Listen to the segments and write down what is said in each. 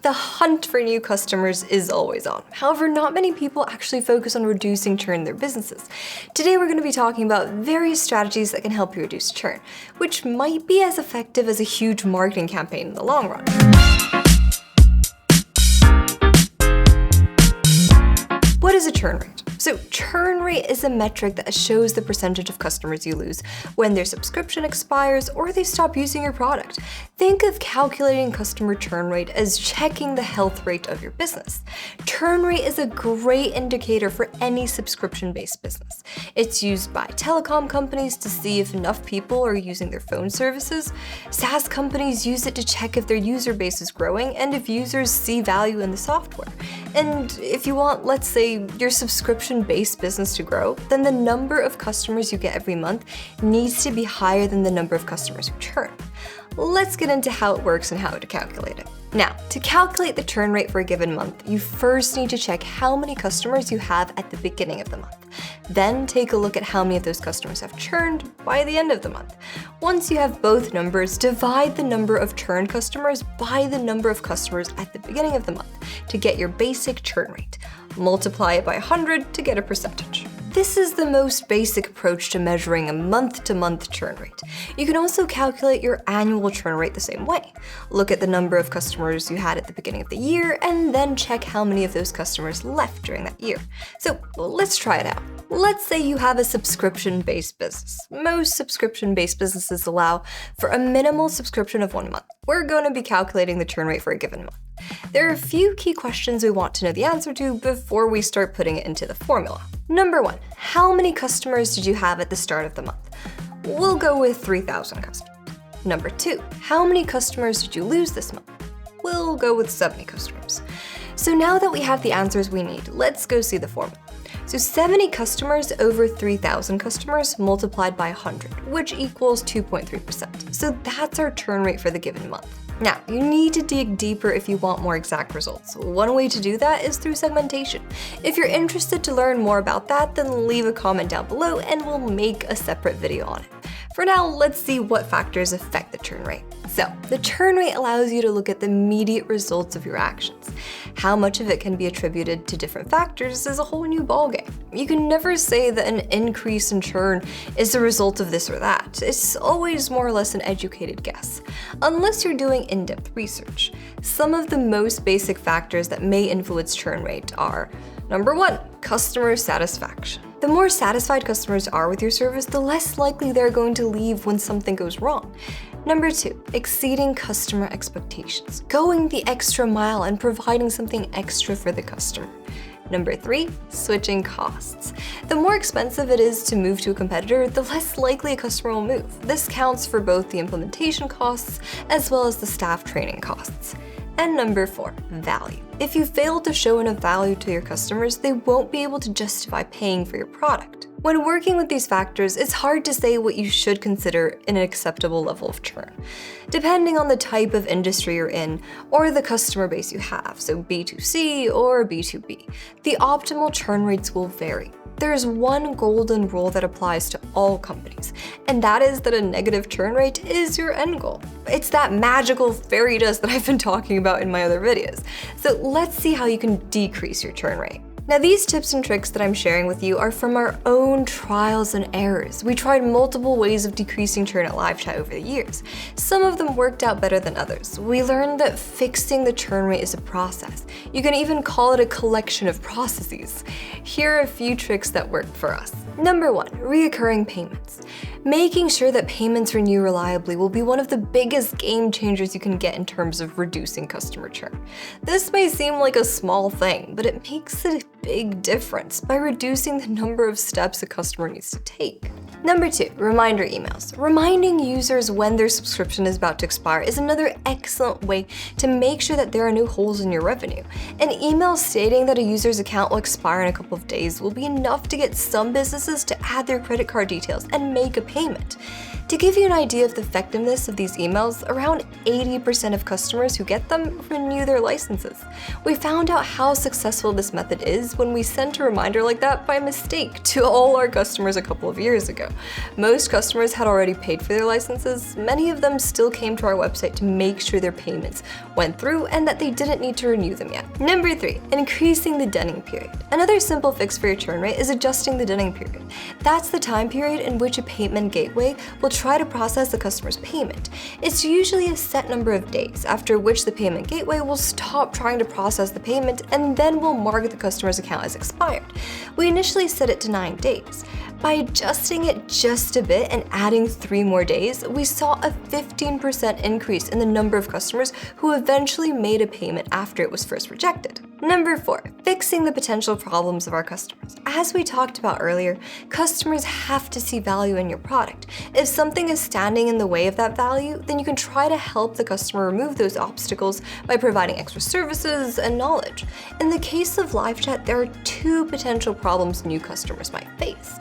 The hunt for new customers is always on. However, not many people actually focus on reducing churn in their businesses. Today we're going to be talking about various strategies that can help you reduce churn, which might be as effective as a huge marketing campaign in the long run. What is a churn rate? So churn rate is a metric that shows the percentage of customers you lose when their subscription expires or they stop using your product. Think of calculating customer churn rate as checking the health rate of your business. Churn rate is a great indicator for any subscription-based business. It's used by telecom companies to see if enough people are using their phone services. SaaS companies use it to check if their user base is growing and if users see value in the software. And if you want, let's say, your subscription-based business to grow, then the number of customers you get every month needs to be higher than the number of customers who churn. Let's get into how it works and how to calculate it. Now, to calculate the churn rate for a given month, you first need to check how many customers you have at the beginning of the month. Then take a look at how many of those customers have churned by the end of the month. Once you have both numbers, divide the number of churned customers by the number of customers at the beginning of the month to get your basic churn rate. Multiply it by 100 to get a percentage. This is the most basic approach to measuring a month-to-month churn rate. You can also calculate your annual churn rate the same way. Look at the number of customers you had at the beginning of the year and then check how many of those customers left during that year. So let's try it out. Let's say you have a subscription-based business. Most subscription-based businesses allow for a minimal subscription of 1 month. We're going to be calculating the churn rate for a given month. There are a few key questions we want to know the answer to before we start putting it into the formula. Number 1, how many customers did you have at the start of the month? We'll go with 3,000 customers. Number 2, how many customers did you lose this month? We'll go with 70 customers. So now that we have the answers we need, let's go see the formula. So 70 customers over 3,000 customers multiplied by 100, which equals 2.3%. So that's our churn rate for the given month. Now, you need to dig deeper if you want more exact results. One way to do that is through segmentation. If you're interested to learn more about that, then leave a comment down below and we'll make a separate video on it. For now, let's see what factors affect the churn rate. So, the churn rate allows you to look at the immediate results of your actions. How much of it can be attributed to different factors is a whole new ballgame. You can never say that an increase in churn is the result of this or that. It's always more or less an educated guess, unless you're doing in-depth research. Some of the most basic factors that may influence churn rate are: number 1, customer satisfaction. The more satisfied customers are with your service, the less likely they're going to leave when something goes wrong. Number 2, exceeding customer expectations, going the extra mile and providing something extra for the customer. Number 3, switching costs. The more expensive it is to move to a competitor, the less likely a customer will move. This counts for both the implementation costs as well as the staff training costs. And number 4, value. If you fail to show enough value to your customers, they won't be able to justify paying for your product. When working with these factors, it's hard to say what you should consider an acceptable level of churn, depending on the type of industry you're in or the customer base you have, so B2C or B2B. The optimal churn rates will vary. There's one golden rule that applies to all companies, and that is that a negative churn rate is your end goal. It's that magical fairy dust that I've been talking about in my other videos. So let's see how you can decrease your churn rate. Now, these tips and tricks that I'm sharing with you are from our own trials and errors. We tried multiple ways of decreasing churn at LiveChat over the years. Some of them worked out better than others. We learned that fixing the churn rate is a process. You can even call it a collection of processes. Here are a few tricks that worked for us. Number 1, reoccurring payments. Making sure that payments renew reliably will be one of the biggest game changers you can get in terms of reducing customer churn. This may seem like a small thing, but it makes a big difference by reducing the number of steps a customer needs to take. Number 2, reminder emails. Reminding users when their subscription is about to expire is another excellent way to make sure that there are no holes in your revenue. An email stating that a user's account will expire in a couple of days will be enough to get some businesses to add their credit card details and make a payment. To give you an idea of the effectiveness of these emails, around 80% of customers who get them renew their licenses. We found out how successful this method is when we sent a reminder like that by mistake to all our customers a couple of years ago. Most customers had already paid for their licenses. Many of them still came to our website to make sure their payments went through and that they didn't need to renew them yet. Number 3, increasing the dunning period. Another simple fix for your churn rate is adjusting the dunning period. That's the time period in which a payment gateway will try to process the customer's payment. It's usually a set number of days, after which the payment gateway will stop trying to process the payment and then will mark the customer's account as expired. We initially set it to 9 days. By adjusting it just a bit and adding 3 more days, we saw a 15% increase in the number of customers who eventually made a payment after it was first rejected. Number 4, fixing the potential problems of our customers. As we talked about earlier, customers have to see value in your product. If something is standing in the way of that value, then you can try to help the customer remove those obstacles by providing extra services and knowledge. In the case of live chat, there are 2 potential problems new customers might face.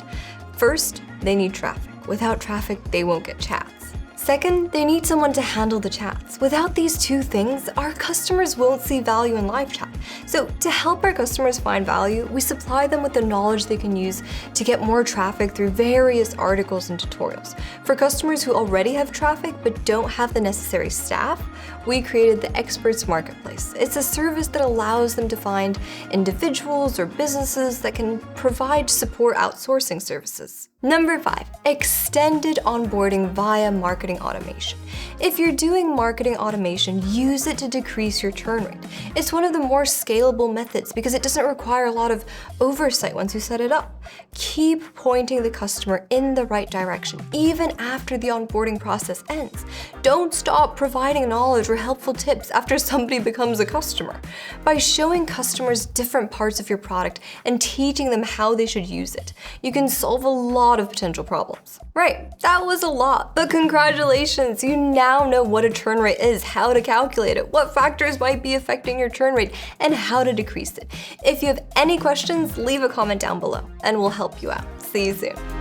First, they need traffic. Without traffic, they won't get chats. Second, they need someone to handle the chats. Without these 2 things, our customers won't see value in live chat. So to help our customers find value, we supply them with the knowledge they can use to get more traffic through various articles and tutorials. For customers who already have traffic but don't have the necessary staff, we created the Experts Marketplace. It's a service that allows them to find individuals or businesses that can provide support outsourcing services. Number 5, extended onboarding via marketing automation. If you're doing marketing automation, use it to decrease your churn rate. It's one of the more scalable methods because it doesn't require a lot of oversight once you set it up. Keep pointing the customer in the right direction, even after the onboarding process ends. Don't stop providing knowledge or helpful tips after somebody becomes a customer. By showing customers different parts of your product and teaching them how they should use it, you can solve a lot of potential problems. Right, that was a lot, but congratulations, you now know what a churn rate is, how to calculate it, what factors might be affecting your churn rate, and how to decrease it. If you have any questions, leave a comment down below, and we'll help you out. See you soon.